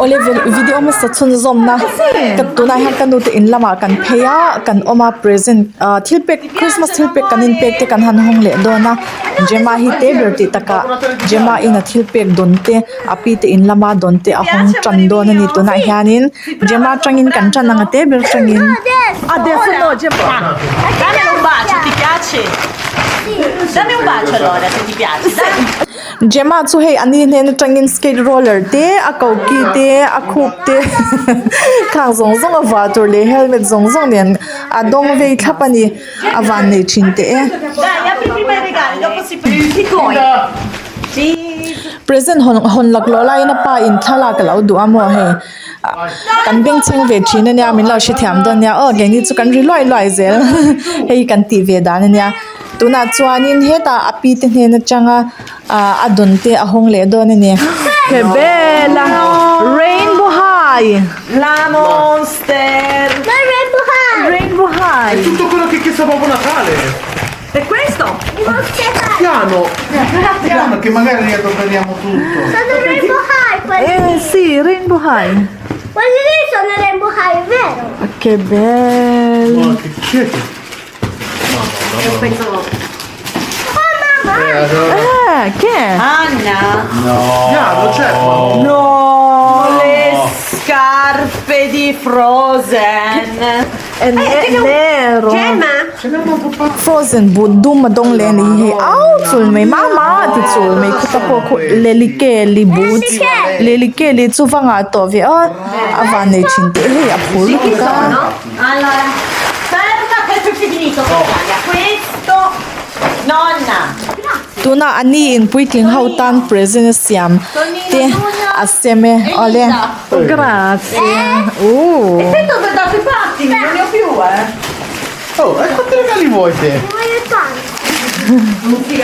ole video ma sa chun zom na kan tuna han kan ut in lama kan pheya kan oma present thilpek Christmas thilpek kan in pek te kan han hong le do na jema hi te berti taka jema in a thilpek donte api te in lama donte a hong chan do na ni tuna hianin jema changin kan chan nga te ber changin Adesso no, Gemma. Dammi un bacio, ti piace? Dammi un bacio allora, se ti piace. Dai. jema chu hei ani nen changin skate roller te a kauki te a khup te khang zong zong awa tur le helmet zong zong nen a dong vei thapani awan nei chin te Dai, apri prima i regali, dopo si prende i coin. present hon lak lo lai na pa in thala ka lo du amo he kan beng cheng ve thina nya min lo shi thiam don nya o ge ni chu kan ri loi loi zel hei kan ti ve dan nya tuna chuanin heta api te hne na changa adon te ahong le don ni Che bella! Rainbow High! La Monster! Ma Rainbow High! Rainbow High! Tutto quello che sa Babbo Natale. E questo? Piano. Piano che magari riaddobbiamo tutto. Sono Rainbow High! Quelli Sì, Rainbow High! lì sono Rainbow High, vero? Che bello! Ma che siete? Oh mamma! Che è? Anna! Piano, c'è. No! Le scarpe di Frozen! È nero! frozen bu dum dong le ni he au chul me mama ti chul me khuta po khu le li ke li bu le li ke li chu wanga to ve avan nei chin te he a phul ka Allora, ferma che è finito! Questo, nonna! tuna ani in puitling hautan present siam te aseme ole Grazie! E dove da che parti? Non ne ho più, Oh, e quanti regali vuoi te? Ne voglio tanti!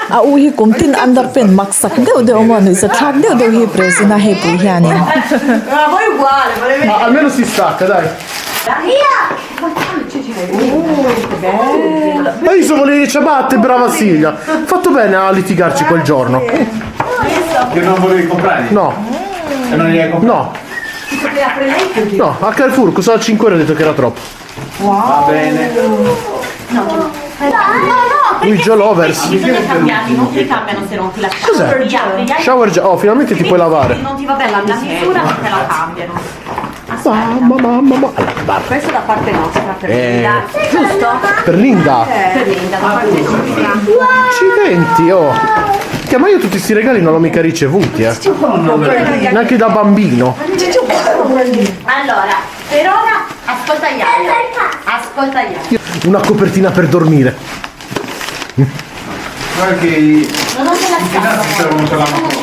a u hi kumtin underpen maksak deu deu mo ni sa thak deu deu hi present a he pu hiani Ma voi uguale, volevi... Ma almeno si stacca, dai. Ma io sono le ciabatte, brava Silvia. Fatto bene a litigarci quel giorno. Che non volevi comprare? No, E non li hai comprati? no. No, a Carrefour costava 5 euro, ho detto che era troppo. Va bene. Luigi Lovers. Bisogna cambiarli, non ti cambiano se non ti lasciano. Cos'è? Shower gel. Oh, finalmente ti puoi lavare. Non ti va bene la misura, non te la cambiano. Mamma. Questo da parte nostra, per Linda. Giusto? Per Linda. Per Linda, da parte nostra. Accidenti, oh. Che ma io tutti questi regali non l'ho mica ricevuti, Neanche da bambino. Allora, per ora, ascolta Iaia. Ascolta Iaia. Una copertina per dormire. Guarda che Non te la i finanzi servono per la moto.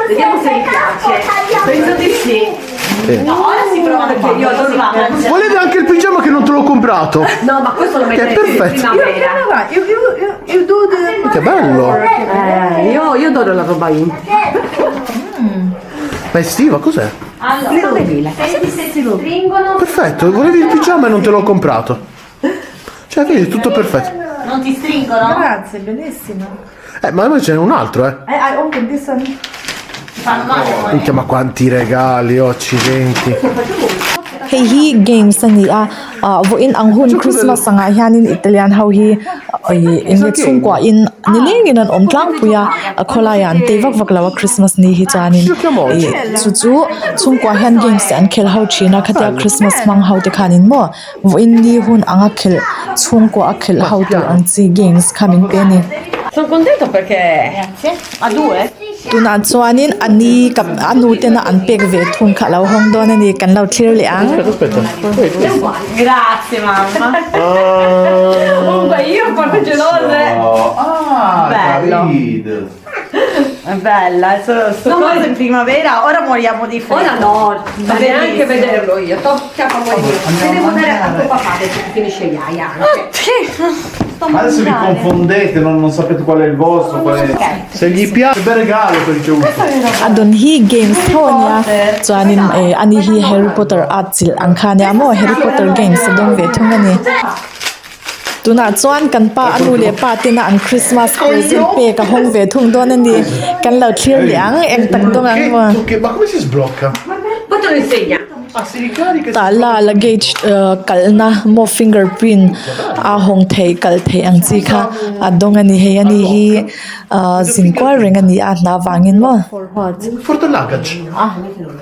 Vediamo se mi piace. Penso di sì. No, ora si prova perché io adoro la mangiare. Volevi anche il pigiama che non te l'ho comprato. No, ma questo lo Che è metterei in perfetto. primavera. Che bello. Io adoro la roba in. Ma è estiva, cos'è? Allora, senti se si stringono. Perfetto, volevi il pigiama e non te l'ho comprato. Cioè, vedi, tutto perfetto. Non ti stringono? grazie bellissimo Ma noi ce n'è un altro, I open this one Fanno male. Minchia, ma quanti regali, oh, accidenti. hei hi games ani vo in anghun Christmas anga hianin Italian how hi in le chungkwa in nilengin an omtlang puya kholayan tewak waklawa Christmas ni hi chanin chu chungkwa hian games an khel ho china khatia Christmas mang ho te khanin mo vo in ni hun anga khel chungkwa khel ho te ang chi games coming pe ni Sono contento perché a due? tuna chuanin ani kap anu te na an pek ve thun kha lo hong don ani kan lo clear le ang Aspetta. Grazie mamma. Comunque io porto gelose. Ah, Bello. David. È bella, sono cose in primavera, ora moriamo di freddo. Ora no, ma neanche vederlo io. Tocca a morire. Se devo dare a tuo papà adesso che finisce Iaia anche. Ma adesso vi confondete, non sapete qual è il vostro, qual è... Se gli piace, bel regalo per ricevuto. adon hi games thonia chuanin ani hi Harry Potter atzil angkhania mo Harry Potter games dong ve thungani tuna chuan kan pa anu le pa tina an Christmas present pe ka hong ve thung don ani kan lo thlir liang eng tak dong ang mo Ma come si sblocca? Poi te lo insegna. Ah, si ricarica. ta la luggage kalna mo fingerprint a hong thei kal thei ang chi kha adong ani he ani hi zinkwa ring ani a na wangin mo Porta il luggage.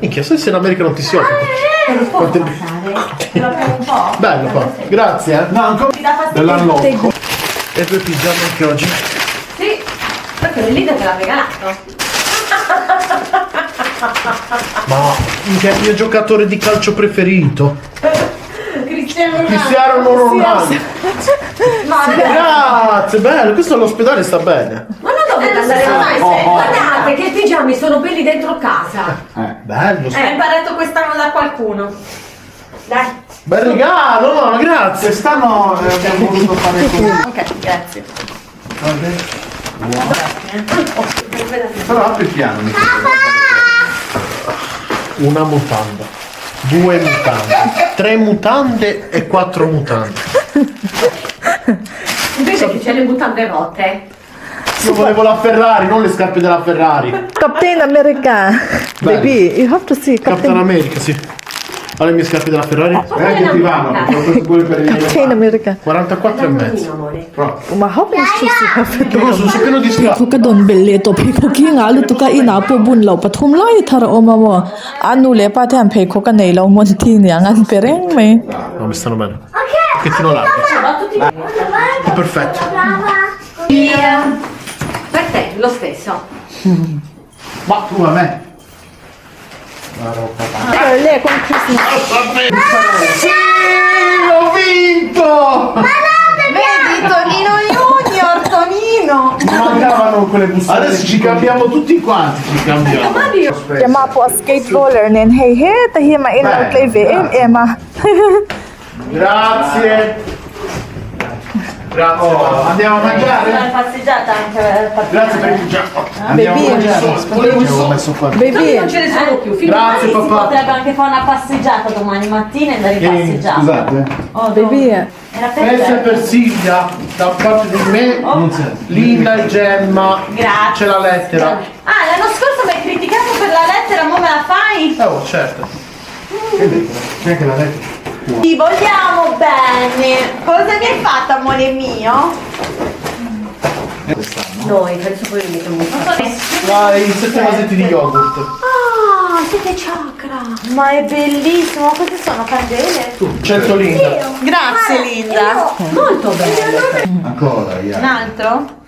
Minchia, se in America non ti si occupa. Bello qua. Grazie, eh. No, ancora dell'allocco. E due pigiama anche oggi. Sì, perché il leader te l'ha regalato. Ma minchia, è il mio giocatore di calcio preferito. Cristiano Ronaldo. Grazie, bello. Questo all'ospedale sta bene. Ma non dovete andare mai. Guardate che i pigiami sono belli dentro casa. Bello. Hai imparato quest'anno da qualcuno. Dai. Bel regalo, no, grazie. Quest'anno abbiamo voluto fare così. Ok, grazie. Però apri piano. Una mutanda, 2 mutande, 3 mutande e 4 mutande. Invece che c'è le mutande rotte. Io volevo la Ferrari, non le scarpe della Ferrari. Captain America baby you have to see Captain America, sì. Ha le mie scarpe della Ferrari? Che ti vanno, pure per il Captain America 44 e mezzo. ma how much to see Non lo so, sono pieno di scarpe. Phu ka don bel le to phe kho ki nga lu tu ka ina po bun lo pathum lai thar oma mo anu le pa them phe kho ka nei lo mon thi niang an pereng me No, mi stanno bene. Che tino largo. È perfetto. Via. Per te, lo stesso. Ma tu a me. le con Christmas Sì, l'ho vinto! Vedi, Tonino Junior, Tonino. Mancavano quelle buste. Adesso ci cambiamo tutti quanti, ci cambiamo. ya ma po skate roller nen hey he ta hi ma in out play ve ema Grazie. Grazie. Andiamo a Una mangiare? passeggiata anche per Grazie per il pigiama. Andiamo a mangiare. Volevo il L'avevo sole. messo qua. baby Non ce ne sono più. Fino Grazie Si papà. potrebbe anche fare una passeggiata domani mattina e andare in passeggiata. Scusate. Oh, baby Era per Questa è te. per Silvia, da parte di me, Linda e Gemma. Grazie. C'è la lettera. Ah, l'anno scorso mi hai criticato per la lettera, mo me la fai? Oh, certo. C'è anche la lettera. Ti vogliamo bene. Cosa mi hai fatto, amore mio? Noi, penso poi mi Dai, 7 vasetti di yogurt. Ah, siete chakra. Ma è bellissimo, queste sono candele. Certo Linda. Grazie Linda. Molto bello. Ancora, Un yeah. altro?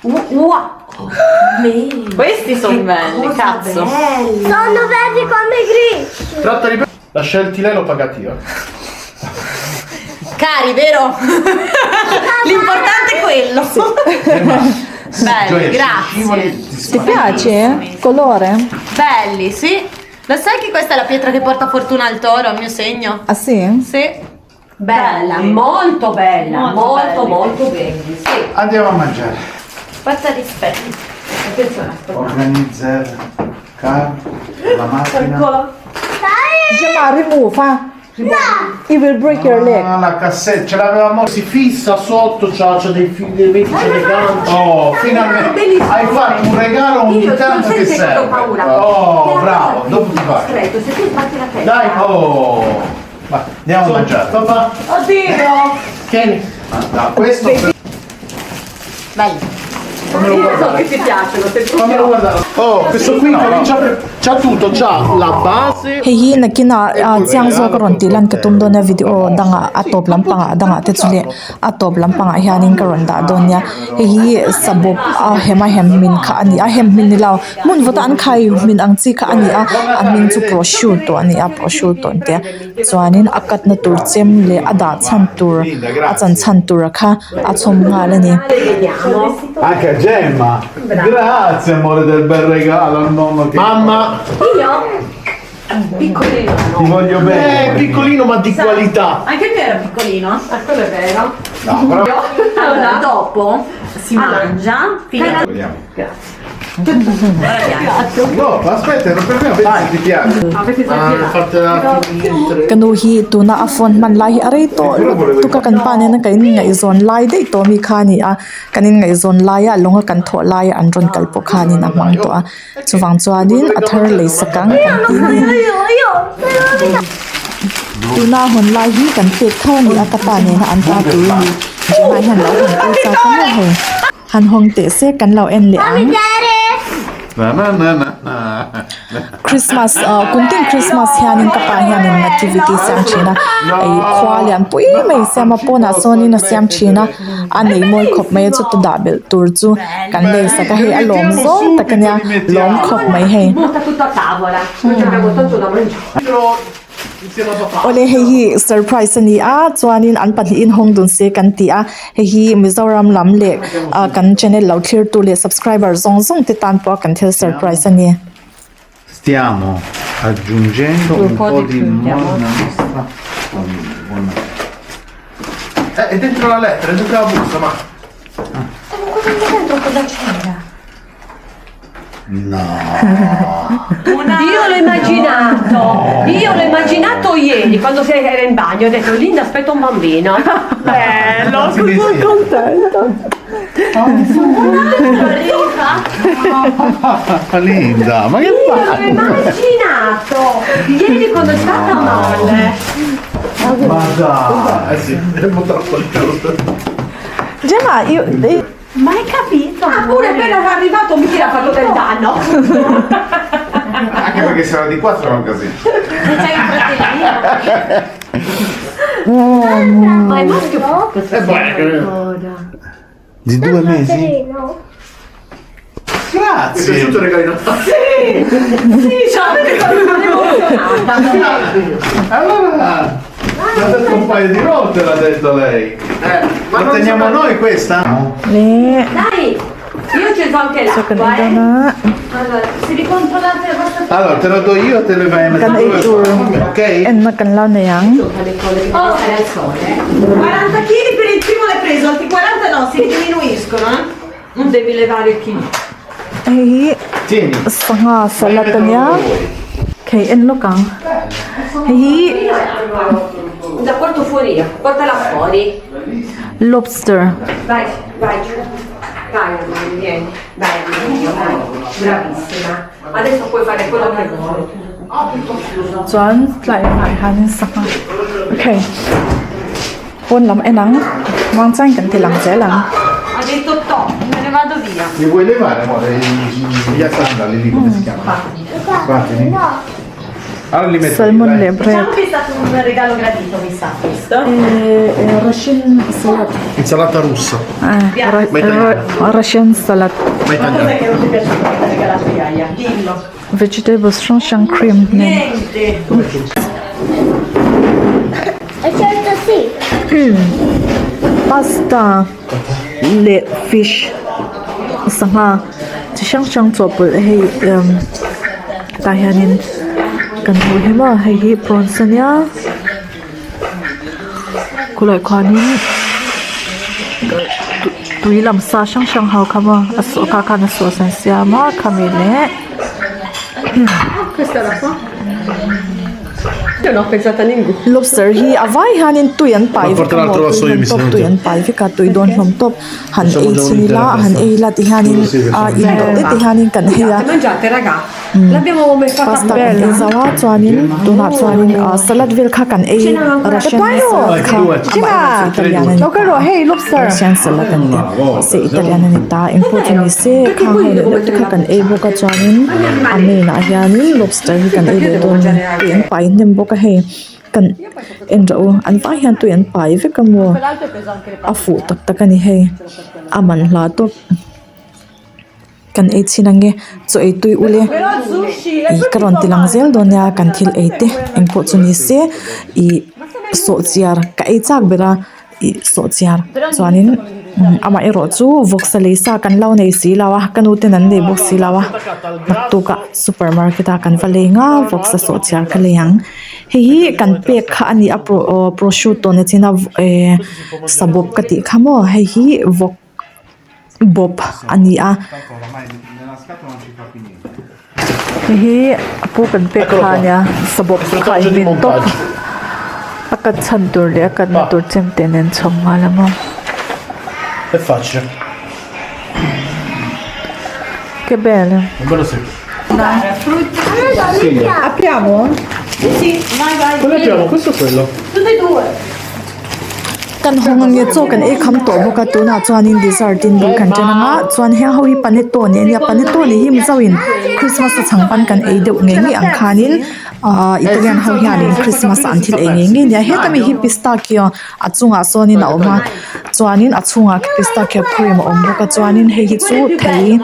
Wow. Questi sono belli, cazzo. Sono verdi come i grigi. Tratta di... La scelti lei, l'ho pagati io. Cari, vero? L'importante è quello. Belli, grazie. ti piace colore Belli, sì. Lo sai che questa è la pietra che porta fortuna al toro, al mio segno? ah sì Sì. Bella, molto bella, Molto molto belli. belli. Sì. Andiamo a mangiare. Forza rispetto. Attenzione, Organizzare. La macchina. Gemma remove it will break your leg Ah, la cassetta, ce l'avevamo, si fissa sotto, c'ha dei fili, dei veti, c'è dei ganci. Oh, finalmente hai fatto un regalo ogni tanto che serve. Oh, bravo, dopo ti fai. Stretto, se tu sbatti la testa. Dai, Oh, va, andiamo a mangiare. Papà, Oddio. tieni. No, questo per... Belli. Io so che ti piacciono, se tu Fammelo guardare. Oh, questo qui comincia c'ha tutto, c'ha la base. hei hi nakina chiang zo ka ron ti lan ka tum do na video danga atop lampanga danga te chule atop lampanga hianin ka ron da donya hei hi sabop a hema hem min kha ani a hem min nilaw mun vota an khai min ang chi kha ani a min chu prosciutto to ani a prosciutto te chuanin akat na tur chem le ada chan tur a chan chan tur kha a chom nga la ni vediamo. Anche a Gemma. Grazie amore del bel regalo al nonno che... Mamma, Io? Piccolino. Ti voglio bene. piccolino ma di qualità. Anche il mio era piccolino. Quello è vero. No, però... Allora, dopo si mangia fino a... Vediamo. No, aspetta, non per me, vedi se ti piace. Fatela finire. Kanu hi tuna afon man lai hi are to tuka kan pa ne na kain ngai zon lai dei to mi khani a kanin ngai zon lai a longa kan tho lai an ron kal po khani na mang to a chuwang chuanin athar lei sakang kan ti ni tuna hon lai hi kan pek tho ni atapa ne na an ta tu ni jima han lo han ko sa kan ho han hong te se kan lo en le ang Christmas kunting Christmas hianin kapa hianin nativity siam china ai khwalian pui mai siam pona soni na siam china anei moi khop mai chu tu dabel tur chu kan le saka he alom zo takanya lom khop mai he Butta tutto a tavola, non abbiamo tanto da mangiare. ole he hi surprise ani a chuanin an pahni in hong dun se kan ti a he hi Mizoram lam le kan channel lo clear to le subscriber zong zong te tan po kan thel surprise ani Stiamo aggiungendo un po' di buona nostra. È dentro la lettera, è dentro la busta, ma. No. Io l'ho immaginato ieri quando era in bagno, ho detto Linda aspetta un bambino. Bello, sono contenta. Linda, ma che Io fai? l'ho immaginato ieri quando è stata male. Ma dai, sì, è un po' troppo il caldo. Gemma io Ma hai capito? Ah, pure appena arrivato mi ha fatto del danno. Anche perché se era di 4 era un casino. C'hai un fratellino? Ma è maschio? Di 2 mesi? Carino. Ti è Grazie. piaciuto il regalino? Sì, cioè, emozionata. Allora, l'ha detto un paio di volte, l'ha detto lei. Ma teniamo noi questa? le Dai, io ci so anche kan l'acqua, idana Allora, se vi controllate la vostra Allora, te lo do io, te le vai a kan ai tur mettere. Ok? en na kan la na yang le cose che devono stare al sole. 40 kg per il primo l'hai preso, altri 40 no, si diminuiscono, Non devi levare il chilo. hi Tieni. sanga salatanya kay en lokang hi Da porto fuori io, portala fuori. lobster Vai, vai giù. Vai, vieni. Vai, vai. Bravissima. Adesso puoi fare quello che vuoi. chuan tlai mai hanin sanga okay pon lam enang mang chang kan tilang chelang Ha detto top, me ne vado via. Li vuoi levare, amore? Gli sandali lì, come si chiama? Guardali. Allora li metti. salmon dai. le bread Diciamo che è stato un regalo gradito, mi sa questo. Russian salad Insalata russa. Russian salad Ma italiana. Cos'è che non ti è piaciuto che hai regalato Iaia? Dillo. vegetables shang cream ne Niente. E certo sì. pasta le fish sanga chi shang chopul hey ta hianin kan hu hema hei hi prawns ania kulai khanin tui lam sa shang hau khama aso ka kana so san siama khamile Questa era qua. Io non ho pensato a ninguna. lobster hi avai hanin tuyan pai Ma porta l'altro vaso, io mi top sento. tuyan pai ka tui don hom top han e chinila han e la ti hanin a indo ti hanin kan heya Mangiate, raga. L'abbiamo messa pasta kan e zawa chuanin tuna chuanin salad vel kha kan e Russian salad kha italian lokaro hey lobster Russian salad kan se italian ni ta import ni se kha ho le kha kan e boka chuanin ame na hianin lobster hi kan e le don en pai nem boka he kan en ro an pa hian tu en pai ve kamo afu tak tak ani he aman hla to kan e chinange so e tui ule i karon tilang zel donya kan thil eite engpo chuni se i so chiar ka e chak bera i so chiar chuanin ama ero chu voxale sa kan lau nei si lawa kanu te nan nei box si lawa naktu ka supermarket a kan vale nga voxa so chiar ka leyang hi kan pek kha ani a prosciutto ne china sabop ka ti khamo hi vok bob ani a Tanto ormai nella scatola non ci fa più niente. hi apu kan pe khania sabop khai Sfruttaggio di min top montaggio. akat chan tur le akat na tur chem tenen chom malama È facile. che bene Un bello secco. apriamo Sì, vai, vai. Quello abbiamo, questo o quello? Tutte e due. kan hongan nge cho kan e kham to boka tu na chuan in dessert in bul kan chana nga chuan he ho hi panettone ya panettone hi mi zawin Christmas a changpan kan e deuh nge ngi ang khanin Italian ho hianin Christmas an thil e nge ngi ya he tami hi pistachio achunga sonin a oma chuanin achunga pistachio cream om boka chuanin he hi chu thei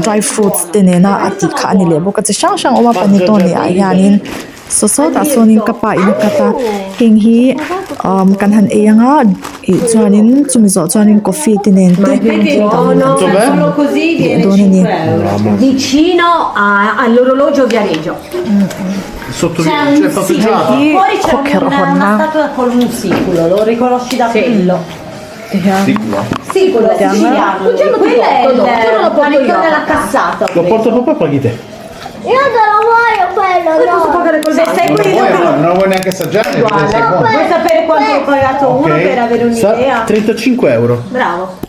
dry fruits te ne na ati kha ani le boka chi sang sang oma panettone a hianin so ta sonin kapa in kata heng hi kan han e anga chuanin chumi zo chuanin coffee tinen te Buono, solo così viene Dove 5 ne? euro. Vicino all'orologio Viareggio. Sotto C'è cioè un patteggiato. siculo. Fuori c'è Cocker una honna. statua con un siculo, lo riconosci da quello. Sicuro? Siculo, siciliano. Quello è il panettone della cassata. Lo porto papà, paghi te. Io non lo voglio quello, no. Se sei quello Non lo vuoi neanche assaggiare? Perché sei buono. vuoi sapere quanto ho pagato uno Ok. per avere Sa un'idea? 35 euro. Bravo.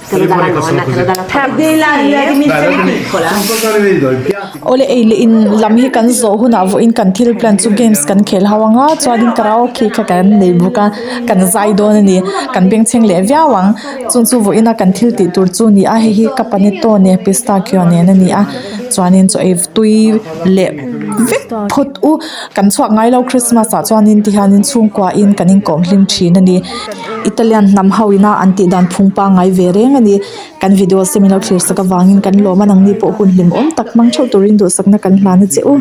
Te lo dà la nonna, te lo dà la tua. Della dimensione Datemi piccola. un po' fare vedere i piatti. ole eile in lam hi kan zo huna vo in kan thil plan chu games kan khel hawanga chuanin karaoke kha kan nei buka kan zai don ni kan beng cheng le vyawang chun chu vo ina kan thil ti tur chu ni a hi kapane to ne pistachio ne na ni a chuanin chu ev tui le vek phot u kan chuak ngai lo Christmas a chuanin ti hanin chung kwa in kanin kom hlim thin ani Italian nam hawina anti dan phungpa ngai ve reng ani kan video seminar clear saka wangin kan loma nang ni po hun hlim om tak mang chho turin do sakna kan hlan che u